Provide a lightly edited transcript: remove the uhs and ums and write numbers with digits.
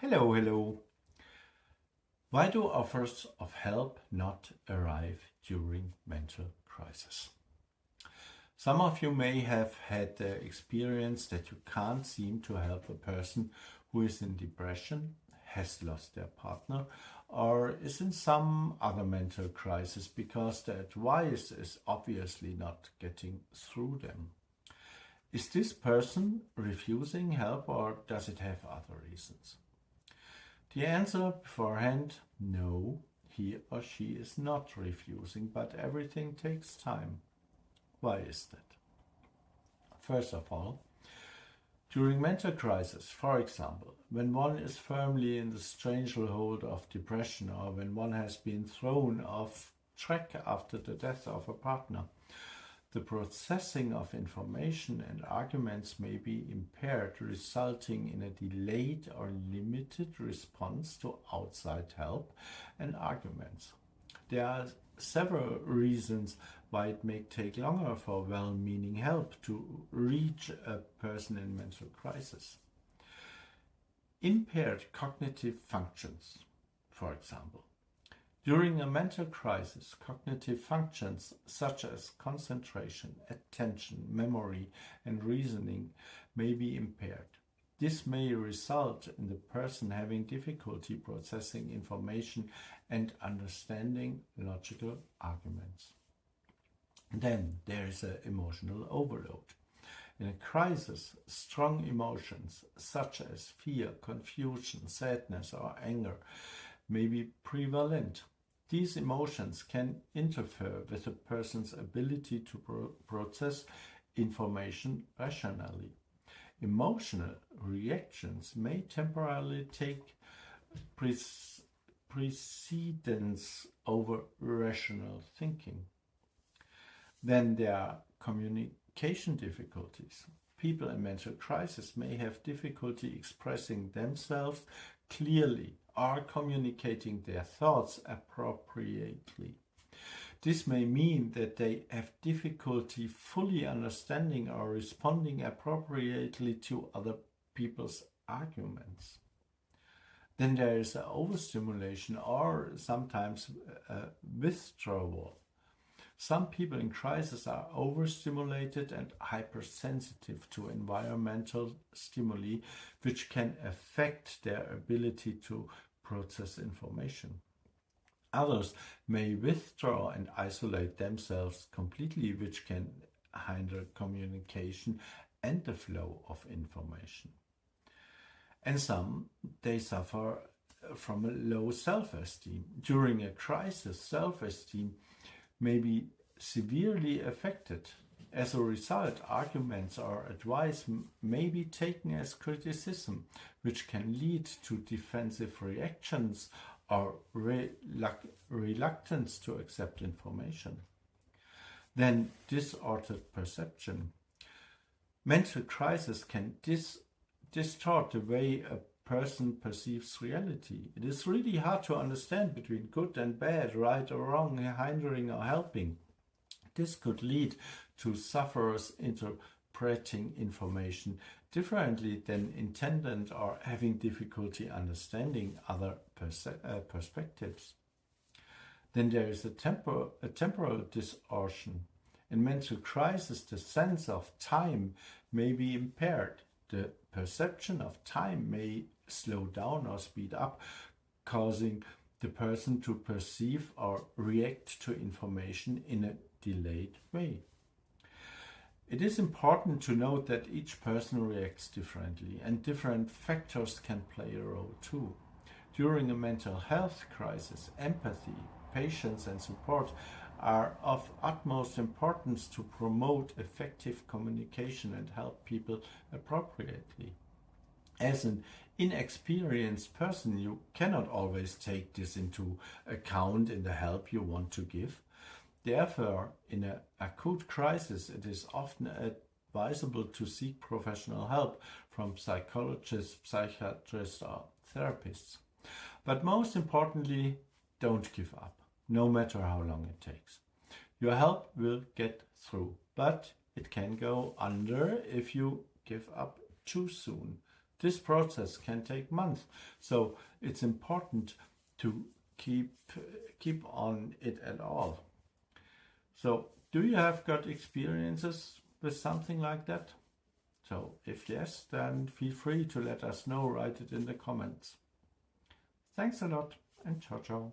Hello, hello. Why do offers of help not arrive during mental crisis? Some of you may have had the experience that you can't seem to help a person who is in depression, has lost their partner, or is in some other mental crisis because the advice is obviously not getting through them. Is this person refusing help or does it have other reasons? The answer beforehand, no, he or she is not refusing, but everything takes time. Why is that? First of all, during mental crisis, for example, when one is firmly in the stranglehold of depression or when one has been thrown off track after the death of a partner, the processing of information and arguments may be impaired, resulting in a delayed or limited response to outside help and arguments. There are several reasons why it may take longer for well-meaning help to reach a person in mental crisis. Impaired cognitive functions, for example. During a mental crisis, cognitive functions such as concentration, attention, memory, and reasoning may be impaired. This may result in the person having difficulty processing information and understanding logical arguments. Then there is an emotional overload. In a crisis, strong emotions such as fear, confusion, sadness, or anger may be prevalent. These emotions can interfere with a person's ability to process information rationally. Emotional reactions may temporarily take precedence over rational thinking. Then there are communication difficulties. People in mental crisis may have difficulty expressing themselves clearly or communicating their thoughts appropriately. This may mean that they have difficulty fully understanding or responding appropriately to other people's arguments. Then there is an overstimulation or sometimes a withdrawal. Some people in crisis are overstimulated and hypersensitive to environmental stimuli, which can affect their ability to process information. Others may withdraw and isolate themselves completely, which can hinder communication and the flow of information. And some, they suffer from a low self-esteem. During a crisis, self-esteem may be severely affected. As a result, arguments or advice may be taken as criticism, which can lead to defensive reactions or reluctance to accept information. Then distorted perception. Mental crisis can distort the way a person perceives reality. It is really hard to understand between good and bad, right or wrong, hindering or helping. This could lead to sufferers interpreting information differently than intended or having difficulty understanding other perspectives. Then there is a temporal distortion. In mental crisis, the sense of time may be impaired. The perception of time may slow down or speed up, causing the person to perceive or react to information in a delayed way. It is important to note that each person reacts differently and different factors can play a role too. During a mental health crisis, empathy, patience and support are of utmost importance to promote effective communication and help people appropriately. As an inexperienced person, you cannot always take this into account in the help you want to give. Therefore, in an acute crisis, it is often advisable to seek professional help from psychologists, psychiatrists, or therapists. But most importantly, don't give up, no matter how long it takes. Your help will get through, but it can go under if you give up too soon. this process can take months. So it's important to keep on it at all. So do you have got experiences with something like that? So if yes, then feel free to let us know, write it in the comments. Thanks a lot and ciao ciao.